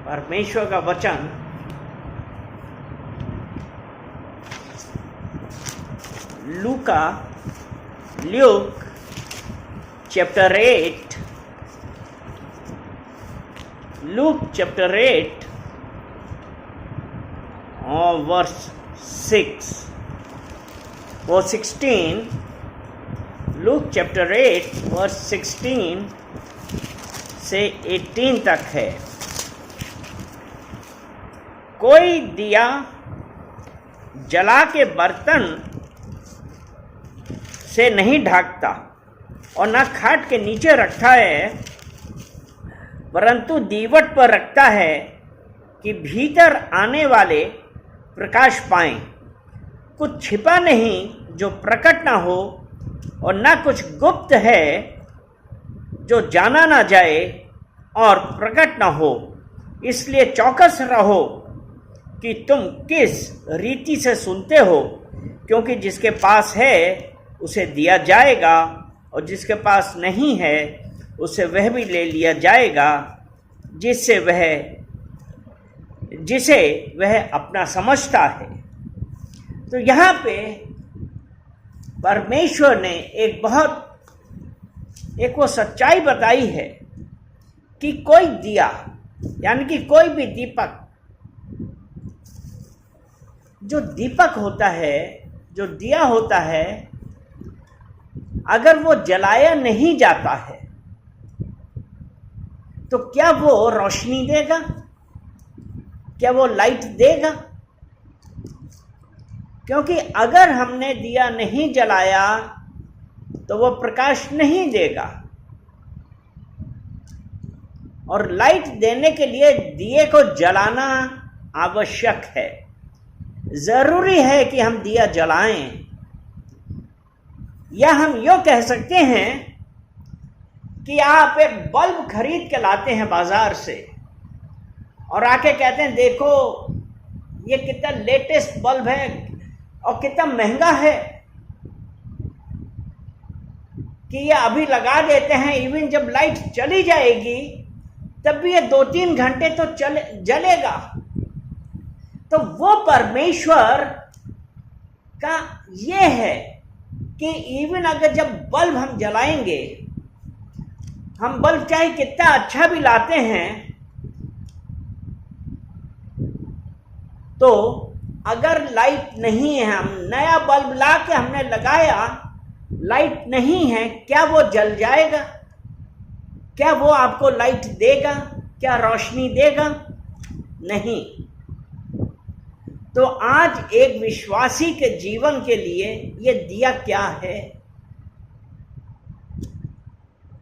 परमेश्वर का वचन ल्यूक चैप्टर 8 और वर्स 6 वो 16 लूक चैप्टर 8 वर्स 16 से 18 तक है। कोई दिया जला के बर्तन से नहीं ढकता और न खाट के नीचे रखता है, परंतु दीवट पर रखता है कि भीतर आने वाले प्रकाश पाएं। कुछ छिपा नहीं जो प्रकट ना हो, और न कुछ गुप्त है जो जाना ना जाए और प्रकट ना हो। इसलिए चौकस रहो कि तुम किस रीति से सुनते हो, क्योंकि जिसके पास है उसे दिया जाएगा, और जिसके पास नहीं है उसे वह भी ले लिया जाएगा जिसे वह अपना समझता है। तो यहाँ पे परमेश्वर ने एक वो सच्चाई बताई है कि कोई दिया, यानी कि कोई भी दीपक, जो दीपक होता है, जो दिया होता है, अगर वो जलाया नहीं जाता है तो क्या वो रोशनी देगा? क्या वो लाइट देगा? क्योंकि अगर हमने दिया नहीं जलाया तो वो प्रकाश नहीं देगा, और लाइट देने के लिए दिए को जलाना आवश्यक है। जरूरी है कि हम दिया जलाएं। या हम यूँ कह सकते हैं कि आप एक बल्ब खरीद के लाते हैं बाजार से और आके कहते हैं देखो ये कितना लेटेस्ट बल्ब है और कितना महंगा है, कि ये अभी लगा देते हैं, इवन जब लाइट चली जाएगी तब भी ये 2-3 घंटे तो जलेगा। तो वो परमेश्वर का ये है कि इवन अगर जब बल्ब हम जलाएंगे, हम बल्ब चाहे कितना अच्छा भी लाते हैं, तो अगर लाइट नहीं है, हम नया बल्ब ला के हमने लगाया, लाइट नहीं है, क्या वो जल जाएगा? क्या वो आपको लाइट देगा? क्या रोशनी देगा? नहीं। तो आज एक विश्वासी के जीवन के लिए ये दिया क्या है?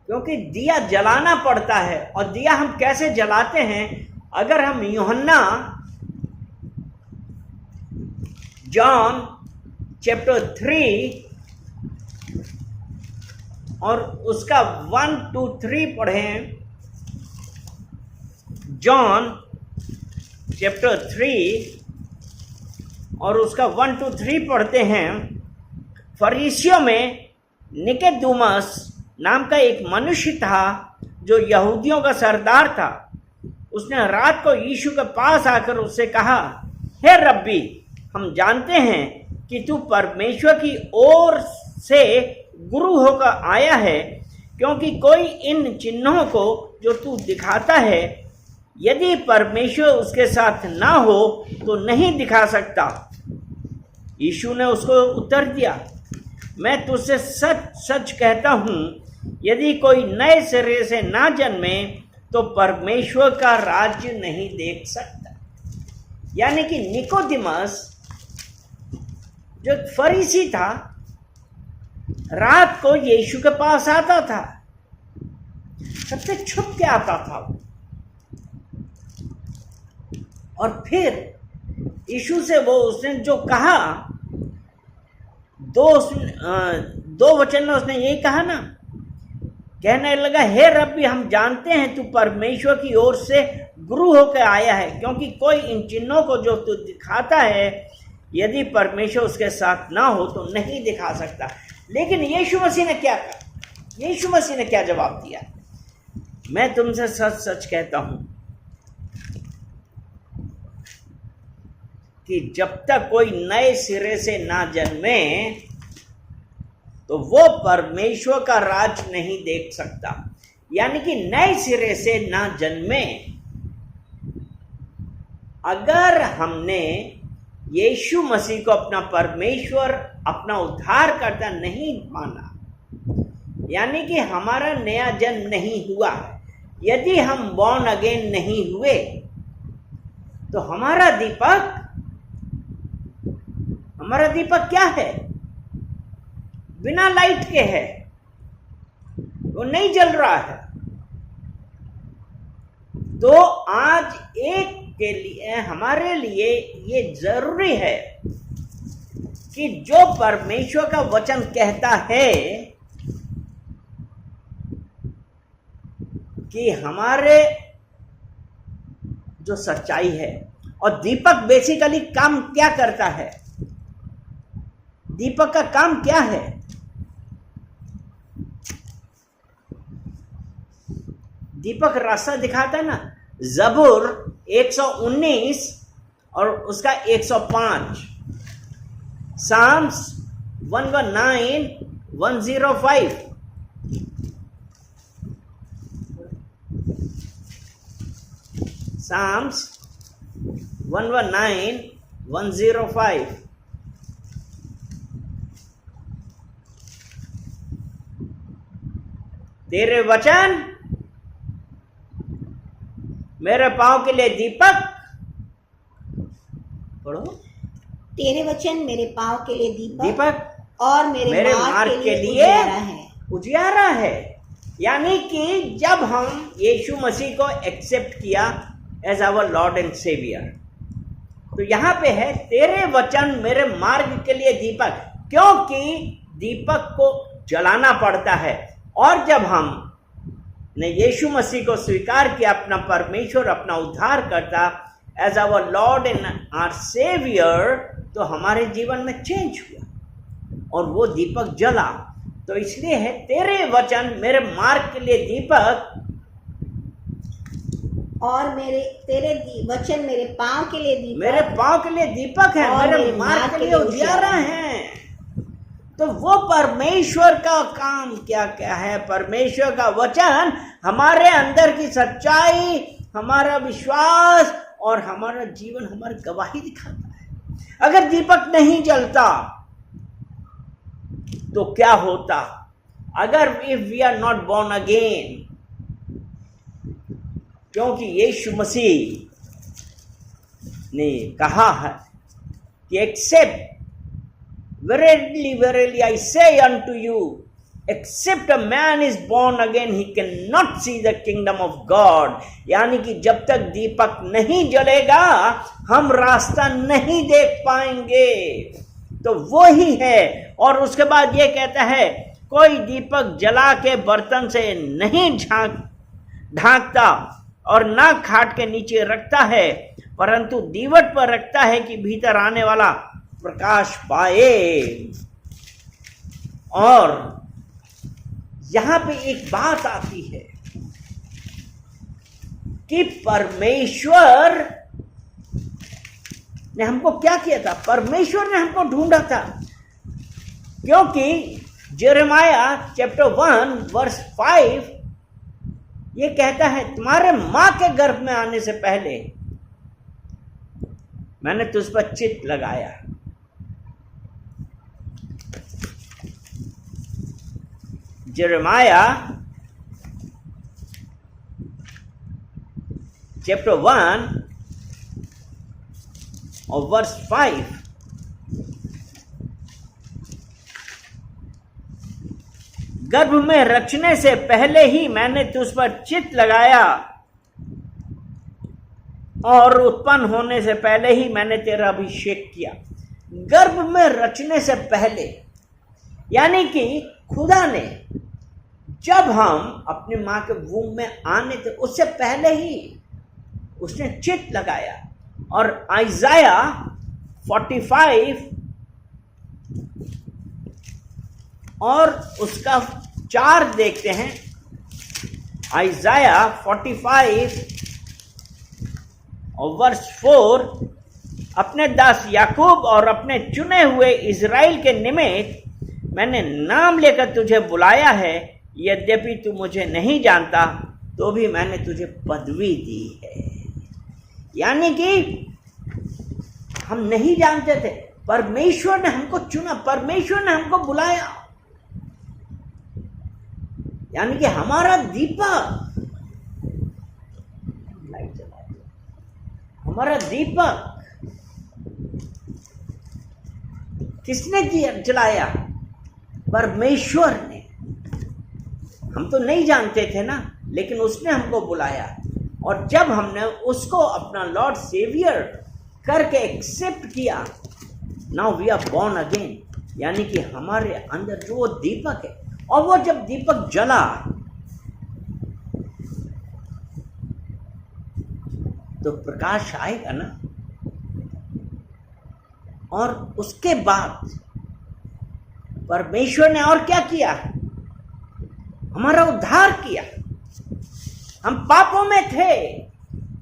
क्योंकि दिया जलाना पड़ता है। और दिया हम कैसे जलाते हैं? अगर हम यूहन्ना जॉन चैप्टर 3 और उसका 1, 2, 3 पढ़ें। जॉन चैप्टर 3 और उसका 1, 2, 3 पढ़ते हैं। फरीसियों में निकोदेमुस नाम का एक मनुष्य था जो यहूदियों का सरदार था। उसने रात को यीशु के पास आकर उससे कहा, हे रब्बी, हम जानते हैं कि तू परमेश्वर की ओर से गुरु होकर आया है, क्योंकि कोई इन चिन्हों को जो तू दिखाता है, यदि परमेश्वर उसके साथ ना हो तो नहीं दिखा सकता। यीशु ने उसको उत्तर दिया, मैं तुझसे सच सच कहता हूँ, यदि कोई नए सिरे से ना जन्मे तो परमेश्वर का राज्य नहीं देख सकता। यानी कि निकोदेमुस जो फरीसी था, रात को यीशु के पास आता था, सबसे छुप के आता था, और फिर यीशु से वो उसने जो कहा, दो वचन में उसने यही कहा ना, कहने लगा, हे रब्बी, हम जानते हैं तू परमेश्वर की ओर से गुरु होकर आया है, क्योंकि कोई इन चिन्हों को जो तू दिखाता है, यदि परमेश्वर उसके साथ ना हो तो नहीं दिखा सकता। लेकिन यीशु मसीह ने क्या कहा? यीशु मसीह ने क्या जवाब दिया? मैं तुमसे सच सच कहता हूं, कि जब तक कोई नए सिरे से ना जन्मे तो वो परमेश्वर का राज नहीं देख सकता। यानी कि नए सिरे से ना जन्मे, अगर हमने यीशु मसीह को अपना परमेश्वर, अपना उद्धारकर्ता नहीं माना, यानी कि हमारा नया जन्म नहीं हुआ, यदि हम बॉर्न अगेन नहीं हुए, तो हमारा दीपक क्या है? बिना लाइट के है, वो नहीं जल रहा है। तो आज एक के लिए, हमारे लिए ये जरूरी है कि जो परमेश्वर का वचन कहता है कि हमारे जो सच्चाई है, और दीपक बेसिकली काम क्या करता है? दीपक का काम क्या है? दीपक रास्ता दिखाता है ना। जबूर 119 और उसका 105, साम्स 119, 105, साम्स 119, 105। तेरे वचन मेरे पांव के लिए दीपक, पढ़ो, तेरे वचन मेरे पांव के लिए दीपक और मेरे मार्ग के लिए उजियारा है। यानी कि जब हम यीशु मसीह को एक्सेप्ट किया as our lord and saviour, तो यहाँ पे है तेरे वचन मेरे मार्ग के लिए दीपक, क्योंकि दीपक को जलाना पड़ता है। और जब हम ने यीशु मसीह को स्वीकार किया अपना परमेश्वर, अपना उद्धार करता as our lord and our saviour, तो हमारे जीवन में चेंज हुआ और वो दीपक जला। तो इसलिए है तेरे वचन मेरे मार्ग के लिए दीपक और तेरे वचन मेरे पांव के लिए दीपक, मेरे पांव के लिए दीपक है, मेरे मार्ग के लिए उजियारा है। तो वो परमेश्वर का काम क्या क्या है? परमेश्वर का वचन हमारे अंदर की सच्चाई, हमारा विश्वास और हमारा जीवन, हमारी गवाही दिखाता है। अगर दीपक नहीं जलता तो क्या होता? अगर if we are not born again, क्योंकि यीशु मसीह ने कहा है कि accept, verily, verily, I say unto you, except a man is born again, he cannot see the kingdom of God. यानी कि जब तक दीपक नहीं जलेगा हम रास्ता नहीं देख पाएंगे। तो वो ही है। और उसके बाद ये कहता है कोई दीपक जला के बर्तन से नहीं ढांकता और ना खाट के नीचे रखता है, परंतु दीवट पर रखता है कि भीतर आने वाला प्रकाश पाए। और यहां पे एक बात आती है कि परमेश्वर ने हमको क्या किया था? परमेश्वर ने हमको ढूंढा था, क्योंकि यिर्मयाह चैप्टर 1 वर्स 5 ये कहता है तुम्हारे मां के गर्भ में आने से पहले मैंने तुझ पर चित्त लगाया। यिर्मयाह चैप्टर 1 और वर्स 5, गर्भ में रचने से पहले ही मैंने तुझ पर चित्त लगाया और उत्पन्न होने से पहले ही मैंने तेरा अभिषेक किया। गर्भ में रचने से पहले, यानी कि खुदा ने जब हम अपने मां के वूम में आने थे उससे पहले ही उसने चित्त लगाया। और आइजाया 45 और उसका 4 देखते हैं। आइजाया 45 और वर्स 4, अपने दास याकूब और अपने चुने हुए इज़राइल के निमित्त मैंने नाम लेकर तुझे बुलाया है, यद्यपि तू मुझे नहीं जानता तो भी मैंने तुझे पदवी दी है। यानी कि हम नहीं जानते थे, परमेश्वर ने हमको चुना, परमेश्वर ने हमको बुलाया। यानी कि हमारा दीपक, हमारा दीपक किसने जलाया? परमेश्वर ने। हम तो नहीं जानते थे ना, लेकिन उसने हमको बुलाया, और जब हमने उसको अपना लॉर्ड सेवियर करके एक्सेप्ट किया, now we are born again. यानी कि हमारे अंदर जो वो दीपक है, और वो जब दीपक जला तो प्रकाश आएगा ना। और उसके बाद परमेश्वर ने और क्या किया? हमारा उद्धार किया। हम पापों में थे,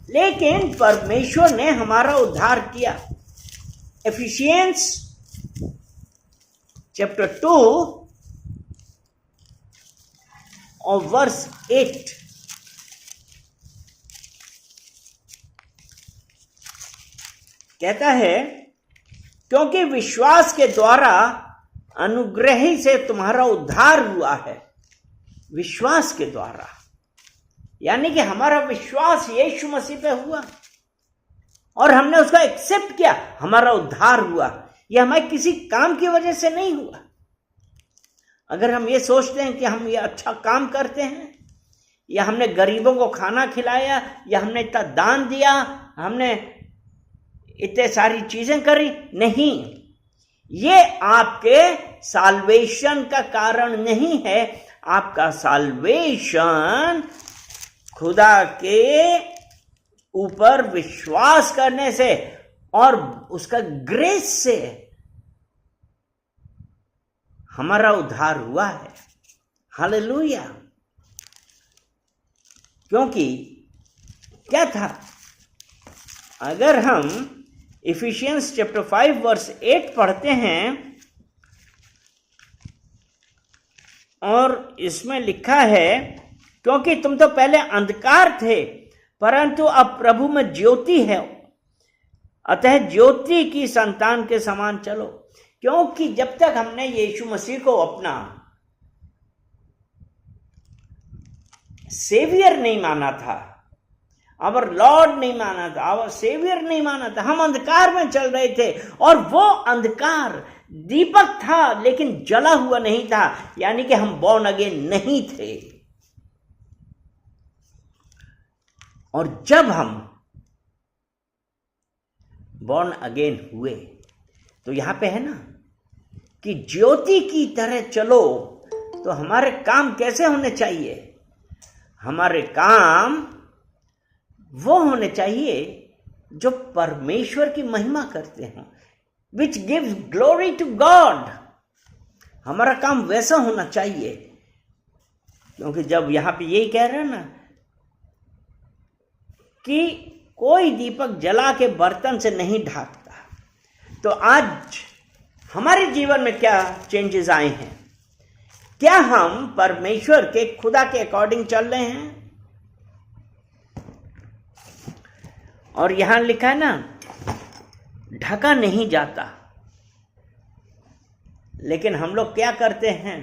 लेकिन परमेश्वर ने हमारा उद्धार किया। एफिशियंस चैप्टर 2 और वर्स 8 कहता है, क्योंकि विश्वास के द्वारा अनुग्रह ही से तुम्हारा उद्धार हुआ है। विश्वास के द्वारा, यानी कि हमारा विश्वास यीशु मसीह पे हुआ और हमने उसका एक्सेप्ट किया, हमारा उद्धार हुआ। यह हमारे किसी काम की वजह से नहीं हुआ। अगर हम ये सोचते हैं कि हम ये अच्छा काम करते हैं, या हमने गरीबों को खाना खिलाया, या हमने इतना दान दिया, हमने इतने सारी चीजें करी, नहीं, ये आपके साल्वेशन का कारण नहीं है। आपका साल्वेशन खुदा के ऊपर विश्वास करने से और उसका ग्रेस से हमारा उद्धार हुआ है। हालेलुया। क्योंकि क्या था, अगर हम इफिशियंस चैप्टर 5 वर्स 8 पढ़ते हैं, और इसमें लिखा है, क्योंकि तुम तो पहले अंधकार थे, परंतु अब प्रभु में ज्योति है, अतः ज्योति की संतान के समान चलो। क्योंकि जब तक हमने यीशु मसीह को अपना सेवियर नहीं माना था, आवर लॉर्ड नहीं माना था, आवर सेवियर नहीं माना था, हम अंधकार में चल रहे थे। और वो अंधकार दीपक था, लेकिन जला हुआ नहीं था, यानी कि हम बॉर्न अगेन नहीं थे। और जब हम बॉर्न अगेन हुए, तो यहां पे है ना कि ज्योति की तरह चलो। तो हमारे काम कैसे होने चाहिए? हमारे काम वो होने चाहिए जो परमेश्वर की महिमा करते हों, which gives glory to God. हमारा काम वैसा होना चाहिए। क्योंकि जब यहां पे यही कह रहे हैं ना कि कोई दीपक जला के बर्तन से नहीं ढकता, तो आज हमारे जीवन में क्या चेंजेस आए हैं? क्या हम परमेश्वर के, खुदा के अकॉर्डिंग चल रहे हैं? और यहां लिखा है ना, ढका नहीं जाता। लेकिन हम लोग क्या करते हैं?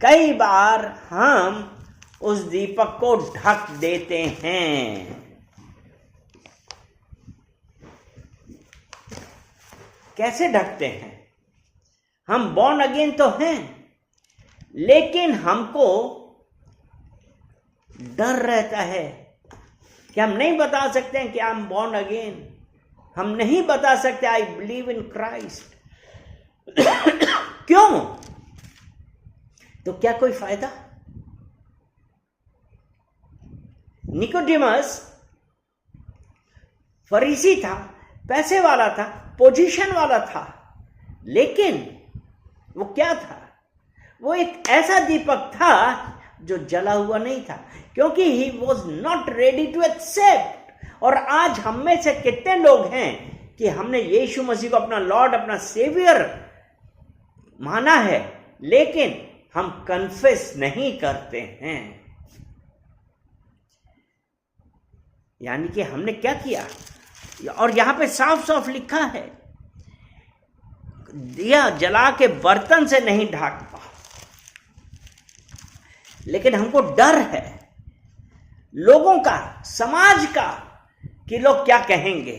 कई बार हम उस दीपक को ढक देते हैं। कैसे ढकते हैं? हम बॉर्न अगेन तो हैं, लेकिन हमको डर रहता है कि हम नहीं बता सकते हैं कि आई एम बॉर्न अगेन। हम नहीं बता सकते आई बिलीव इन क्राइस्ट। क्यों? तो क्या कोई फायदा? निकोडिमस फरीसी था, पैसे वाला था, पोजीशन वाला था, लेकिन वो क्या था? वो एक ऐसा दीपक था जो जला हुआ नहीं था, क्योंकि he was not ready to accept. और आज हम में से कितने लोग हैं कि हमने यीशु मसीह को अपना लॉर्ड, अपना सेवियर माना है, लेकिन हम कन्फेस नहीं करते हैं। यानी कि हमने क्या किया, और यहां पे साफ साफ लिखा है, दिया जला के बर्तन से नहीं ढांकता। लेकिन हमको डर है लोगों का, समाज का, कि लोग क्या कहेंगे।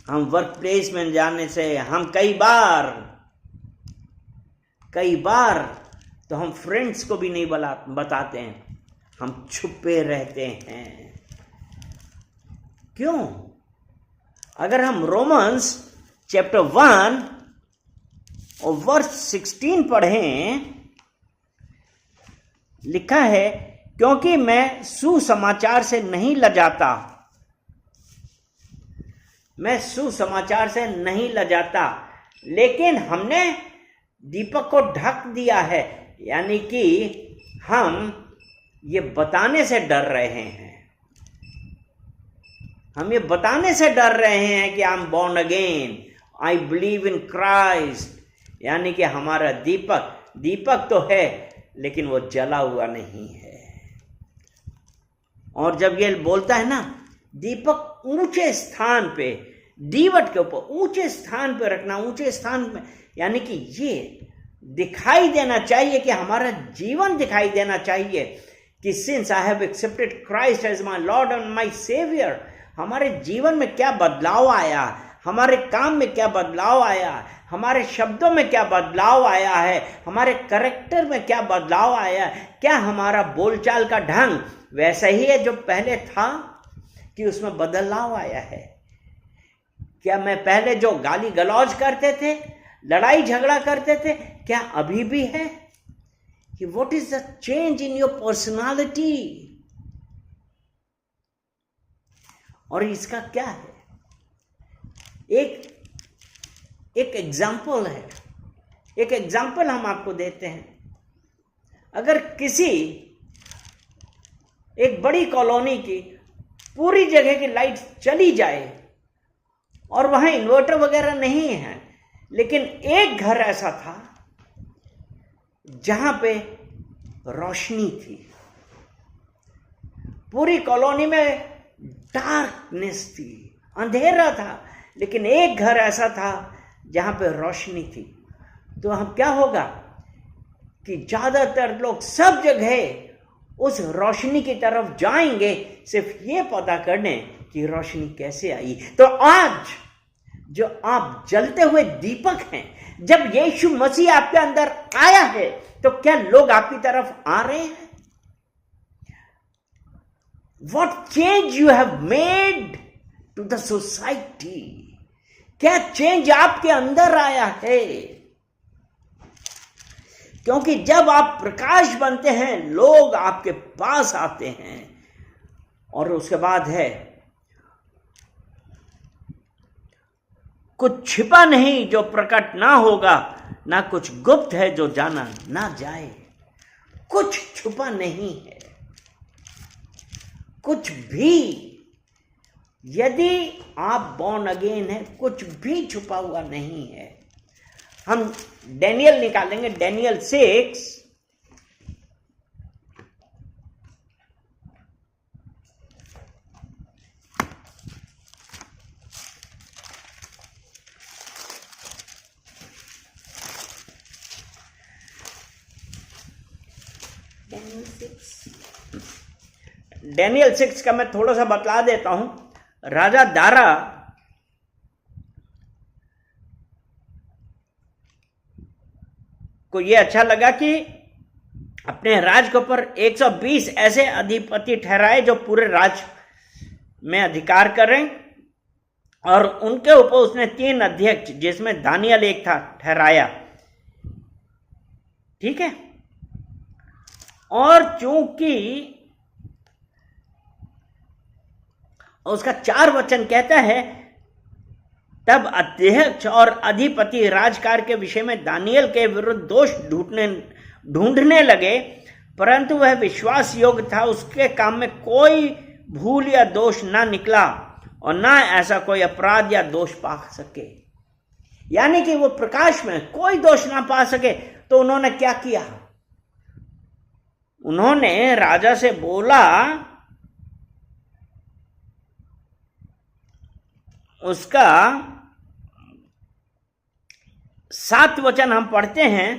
हम वर्क प्लेस में जाने से हम कई बार तो हम फ्रेंड्स को भी नहीं बताते हैं, हम छुपे रहते हैं। क्यों? अगर हम रोमन्स चैप्टर 1 और वर्स 16 पढ़ें, लिखा है, क्योंकि मैं सुसमाचार से नहीं लजाता, मैं सुसमाचार से नहीं लजाता, लेकिन हमने दीपक को ढक दिया है। यानी कि हम ये बताने से डर रहे हैं, हम ये बताने से डर रहे हैं कि I am born again, I believe in Christ. यानी कि हमारा दीपक तो है, लेकिन वो जला हुआ नहीं है। और जब ये बोलता है ना, दीपक ऊंचे स्थान पे, दीवट के ऊपर ऊंचे स्थान पे रखना, ऊंचे स्थान में, यानी कि ये दिखाई देना चाहिए, कि हमारा जीवन दिखाई देना चाहिए कि since I have accepted Christ as my lord and my saviour, हमारे जीवन में क्या बदलाव आया, हमारे काम में क्या बदलाव आया, हमारे शब्दों में क्या बदलाव आया है, हमारे कैरेक्टर में क्या बदलाव आया, क्या हमारा बोलचाल का ढंग वैसा ही है जो पहले था, कि उसमें बदलाव आया है। क्या मैं पहले जो गाली गलौज करते थे, लड़ाई झगड़ा करते थे, क्या अभी भी है? कि what is the change in your personality? और इसका क्या है? एक एग्जाम्पल है, एक एग्जाम्पल हम आपको देते हैं। अगर किसी एक बड़ी कॉलोनी की पूरी जगह की लाइट चली जाए और वहां इन्वर्टर वगैरह नहीं है, लेकिन एक घर ऐसा था जहां पे रोशनी थी, पूरी कॉलोनी में डार्कनेस थी, अंधेरा था, लेकिन एक घर ऐसा था जहां पे रोशनी थी, तो हम क्या होगा कि ज्यादातर लोग सब जगह उस रोशनी की तरफ जाएंगे, सिर्फ ये पता करने कि रोशनी कैसे आई। तो आज जो आप जलते हुए दीपक हैं, जब यीशु मसीह आपके अंदर आया है, तो क्या लोग आपकी तरफ आ रहे हैं? What change you have made to the society? क्या चेंज आपके अंदर आया है? क्योंकि जब आप प्रकाश बनते हैं, लोग आपके पास आते हैं। और उसके बाद है, कुछ छिपा नहीं जो प्रकट ना होगा, ना कुछ गुप्त है जो जाना ना जाए। कुछ छुपा नहीं है, कुछ भी। यदि आप बॉर्न अगेन है, कुछ भी छुपा हुआ नहीं है। हम डैनियल निकालेंगे, डैनियल 6 डैनियल 6 का मैं थोड़ा सा बतला देता हूं। राजा दारा को यह अच्छा लगा कि अपने राज के ऊपर 120 ऐसे अधिपति ठहराए जो पूरे राज में अधिकार करें, और उनके ऊपर उसने 3 अध्यक्ष, जिसमें दानियल एक था, ठहराया। ठीक है। और चूंकि उसका 4 वचन कहता है, तब अध्यक्ष और अधिपति राजकार के विषय में दानियल के विरुद्ध दोष ढूंढने लगे, परंतु वह विश्वास योग्य था, उसके काम में कोई भूल या दोष ना निकला और ना ऐसा कोई अपराध या दोष पा सके। यानी कि वो प्रकाश में कोई दोष ना पा सके। तो उन्होंने क्या किया? उन्होंने राजा से बोला, उसका 7 वचन हम पढ़ते हैं।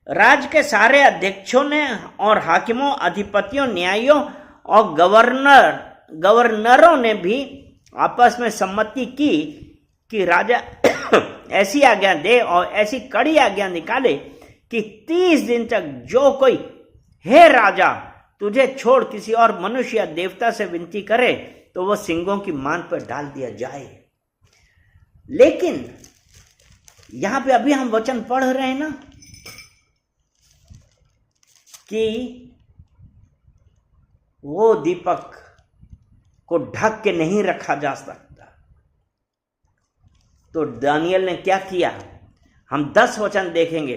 राज के सारे अध्यक्षों ने और हाकिमों, अधिपतियों, न्यायियों और गवर्नरों ने भी आपस में सम्मति की कि राजा ऐसी आज्ञा दे और ऐसी कड़ी आज्ञा निकाले कि 30 दिन तक जो कोई, हे राजा, तुझे छोड़ किसी और मनुष्य या देवता से विनती करे तो वह सिंगों की मान पर डाल दिया जाए। लेकिन यहां पे अभी हम वचन पढ़ रहे हैं ना कि वो दीपक को ढक के नहीं रखा जा सकता। तो दानियल ने क्या किया? हम 10 वचन देखेंगे।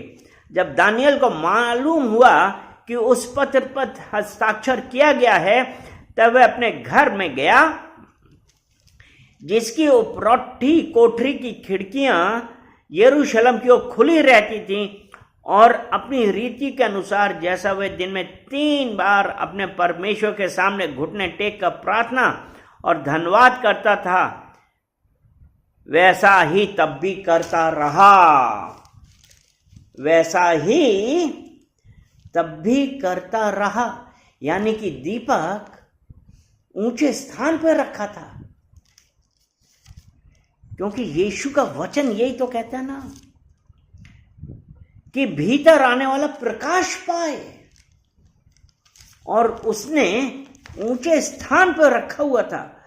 जब दानियल को मालूम हुआ कि उस पत्र पर हस्ताक्षर किया गया है, तब वह अपने घर में गया, जिसकी उपरोठी कोठरी की खिड़कियां यरूशलेम की ओर खुली रहती थीं, और अपनी रीति के अनुसार जैसा वह दिन में 3 बार अपने परमेश्वर के सामने घुटने टेक कर प्रार्थना और धन्यवाद करता था, वैसा ही तब भी करता रहा। वैसा ही तब भी करता रहा। यानी कि दीपक ऊंचे स्थान पर रखा था, क्योंकि यीशु का वचन यही तो कहता है ना कि भीतर आने वाला प्रकाश पाए, और उसने ऊंचे स्थान पर रखा हुआ था।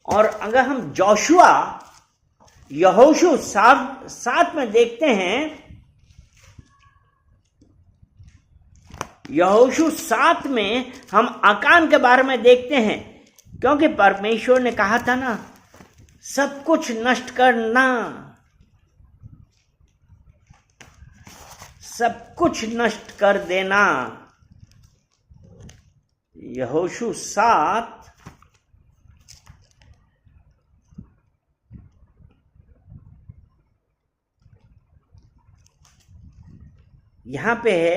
और अगर हम यहोशू 7 में देखते हैं, यहोशू 7 में हम आकान के बारे में देखते हैं, क्योंकि परमेश्वर ने कहा था ना, सब कुछ नष्ट करना, सब कुछ नष्ट कर देना। यहोशू 7 यहां पे है।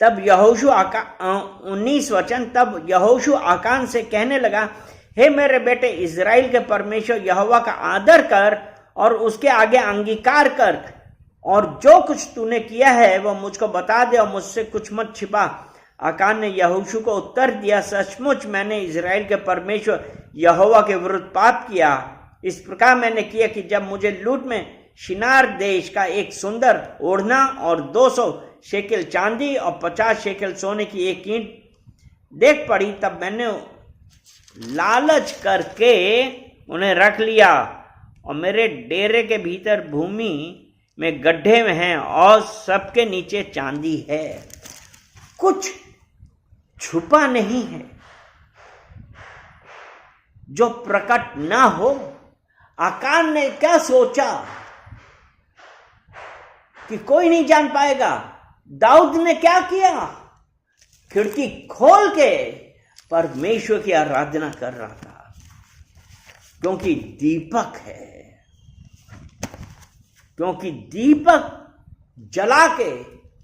तब यहोशू 19 वचन, तब यहोशू आकान से कहने लगा, हे मेरे बेटे इज़राइल के परमेश्वर यहोवा का आदर कर और उसके आगे अंगीकार कर, और जो कुछ तूने किया है वह मुझको बता दे और मुझसे कुछ मत छिपा। आकान ने यहोशू को उत्तर दिया, सचमुच मैंने इज़राइल के परमेश्वर यहोवा के विरुद्ध पाप किया। इस प्रकार मैंने किया कि जब मुझे लूट में शिनार देश का एक सुंदर ओढ़ना और 200 शेकेल चांदी और 50 शेकेल सोने की एक ईंट देख पड़ी, तब मैंने लालच करके उन्हें रख लिया, और मेरे डेरे के भीतर भूमि में गड्ढे में हैं और सबके नीचे चांदी है। कुछ छुपा नहीं है जो प्रकट ना हो। आकान ने क्या सोचा कि कोई नहीं जान पाएगा। दाऊद ने क्या किया? खिड़की खोल के परमेश्वर की आराधना कर रहा था, क्योंकि दीपक है, क्योंकि दीपक जला के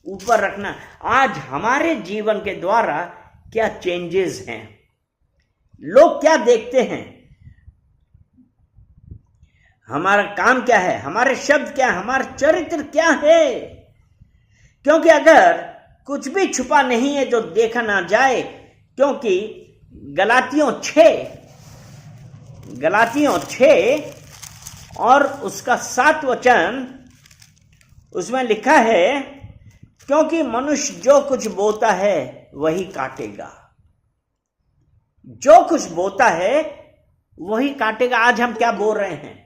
ऊपर रखना। आज हमारे जीवन के द्वारा क्या चेंजेस हैं, लोग क्या देखते हैं, हमारा काम क्या है, हमारे शब्द क्या है, हमारा चरित्र क्या है। क्योंकि अगर कुछ भी छुपा नहीं है जो देखा ना जाए, क्योंकि गलातियों 6 और उसका 7 वचन, उसमें लिखा है, क्योंकि मनुष्य जो कुछ बोता है वही काटेगा। जो कुछ बोता है वही काटेगा। आज हम क्या बोल रहे हैं,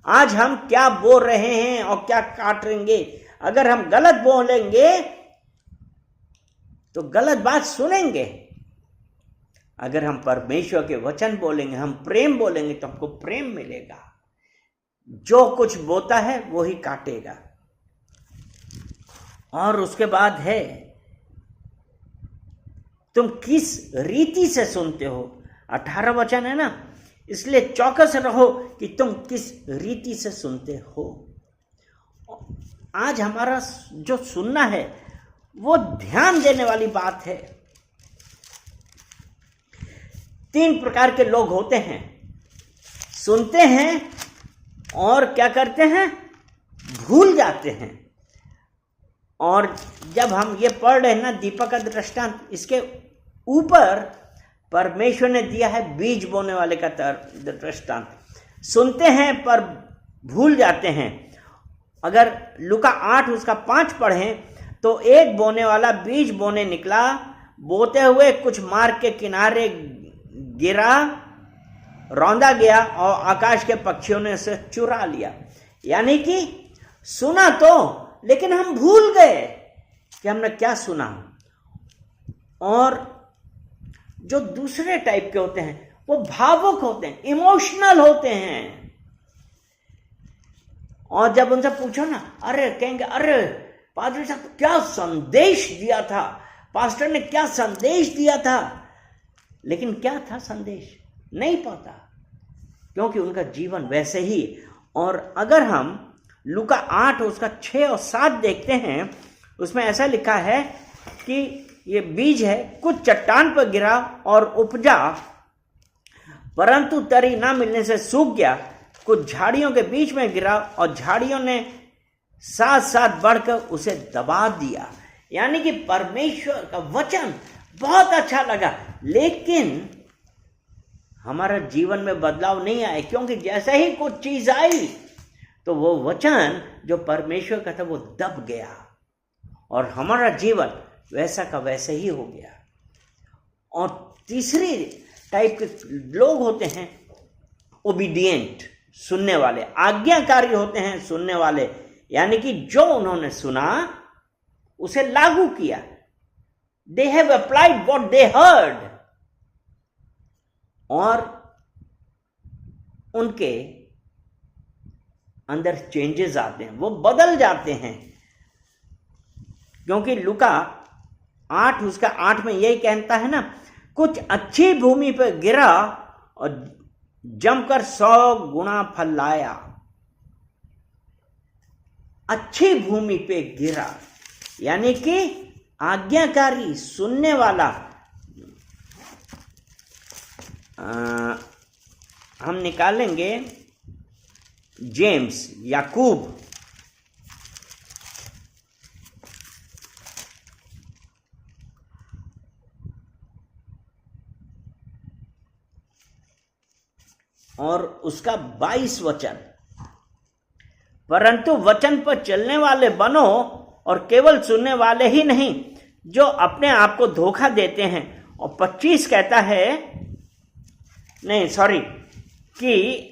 आज हम क्या बोल रहे हैं और क्या काटेंगे। अगर हम गलत बोलेंगे तो गलत बात सुनेंगे। अगर हम परमेश्वर के वचन बोलेंगे, हम प्रेम बोलेंगे, तो हमको प्रेम मिलेगा। जो कुछ बोता है वो ही काटेगा। और उसके बाद है तुम किस रीति से सुनते हो। 18 वचन है ना, इसलिए चौकस रहो कि तुम किस रीति से सुनते हो। आज हमारा जो सुनना है वो ध्यान देने वाली बात है। 3 प्रकार के लोग होते हैं, सुनते हैं और क्या करते हैं, भूल जाते हैं। और जब हम ये पढ़ रहे हैं ना दीपक का दृष्टांत, इसके ऊपर परमेश्वर ने दिया है बीज बोने वाले का दृष्टांत। सुनते हैं पर भूल जाते हैं। अगर लूका 8 उसका 5 पढ़ें तो एक बोने वाला बीज बोने निकला, बोते हुए कुछ मार्ग के किनारे गिरा, रौंदा गया और आकाश के पक्षियों ने उसे चुरा लिया। यानी कि सुना तो, लेकिन हम भूल गए कि हमने क्या सुना। और जो दूसरे टाइप के होते हैं वो भावुक होते हैं, इमोशनल होते हैं। और जब उनसे पूछो ना, अरे कहेंगे, अरे पादरी साहब क्या संदेश दिया था, पास्टर ने क्या संदेश दिया था। लेकिन क्या था संदेश नहीं पता, क्योंकि उनका जीवन वैसे ही। और अगर हम लूका 8 उसका 6 और 7 देखते हैं, उसमें ऐसा लिखा है कि ये बीज है, कुछ चट्टान पर गिरा और उपजा, परंतु तरी ना मिलने से सूख गया। कुछ झाड़ियों के बीच में गिरा और झाड़ियों ने साथ साथ बढ़कर उसे दबा दिया। यानी कि परमेश्वर का वचन बहुत अच्छा लगा, लेकिन हमारा जीवन में बदलाव नहीं आया, क्योंकि जैसे ही कुछ चीज आई तो वो वचन जो परमेश्वर का था वो दब गया और हमारा जीवन वैसा का वैसे ही हो गया। और तीसरी टाइप के लोग होते हैं ओबीडिएंट, सुनने वाले, आज्ञाकारी होते हैं सुनने वाले। यानी कि जो उन्होंने सुना उसे लागू किया। They have applied what they heard. और उनके अंदर चेंजेस आते हैं, वो बदल जाते हैं। क्योंकि लूका 8 उसका 8 में यही कहता है ना, कुछ अच्छी भूमि पर गिरा और जमकर 100 गुना फल लाया। अच्छी भूमि पे गिरा यानी कि आज्ञाकारी, सुनने वाला। हम निकालेंगे जेम्स, याकूब, और उसका 22 वचन, परंतु वचन पर चलने वाले बनो और केवल सुनने वाले ही नहीं जो अपने आप को धोखा देते हैं। और 25 कहता है, नहीं सॉरी, कि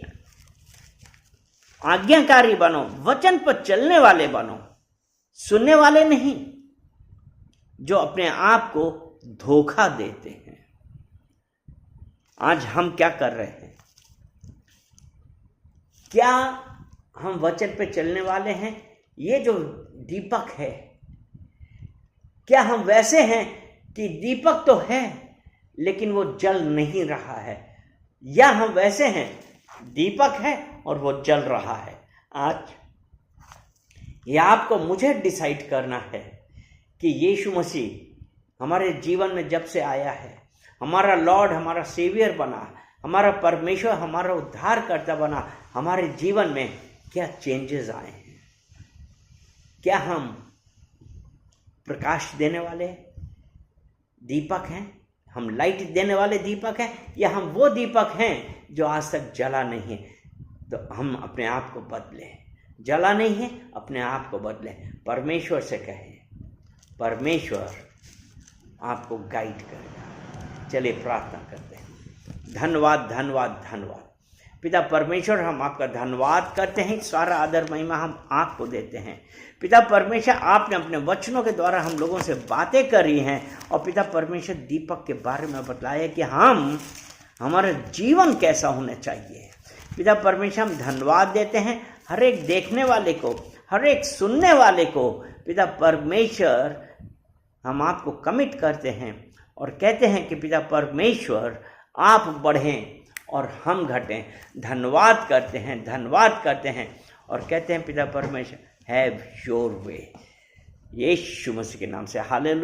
आज्ञाकारी बनो, वचन पर चलने वाले बनो, सुनने वाले नहीं जो अपने आप को धोखा देते हैं। आज हम क्या कर रहे हैं? क्या हम वचन पे चलने वाले हैं? ये जो दीपक है, क्या हम वैसे हैं कि दीपक तो है लेकिन वो जल नहीं रहा है, या हम वैसे हैं दीपक है और वो जल रहा है? आज ये आपको मुझे डिसाइड करना है कि यीशु मसीह हमारे जीवन में जब से आया है, हमारा लॉर्ड, हमारा सेवियर बना, हमारा परमेश्वर, हमारा उद्धारकर्ता बना, हमारे जीवन में क्या चेंजेस आए हैं? क्या हम प्रकाश देने वाले दीपक हैं? हम लाइट देने वाले दीपक हैं, या हम वो दीपक हैं जो आज तक जला नहीं है? तो हम अपने आप को बदलें। जला नहीं है, अपने आप को बदलें। परमेश्वर से कहें, परमेश्वर आपको गाइड करेगा। चलिए प्रार्थना करते हैं। धन्यवाद, धन्यवाद, धन्यवाद पिता परमेश्वर, हम आपका धन्यवाद करते हैं। सारा आदर महिमा हम आपको देते हैं। पिता परमेश्वर, आपने अपने वचनों के द्वारा हम लोगों से बातें करी हैं, और पिता परमेश्वर दीपक के बारे में बताया कि हमारा जीवन कैसा होना चाहिए। पिता परमेश्वर, हम धन्यवाद देते हैं हर एक देखने वाले को, हर एक सुनने वाले को। पिता परमेश्वर, हम आपको कमिट करते हैं, और कहते हैं कि पिता परमेश्वर आप बढ़ें और हम घटें। धन्यवाद करते हैं और कहते हैं पिता परमेश्वर हैव योर वे, यीशु मसीह के नाम से हालेलुया।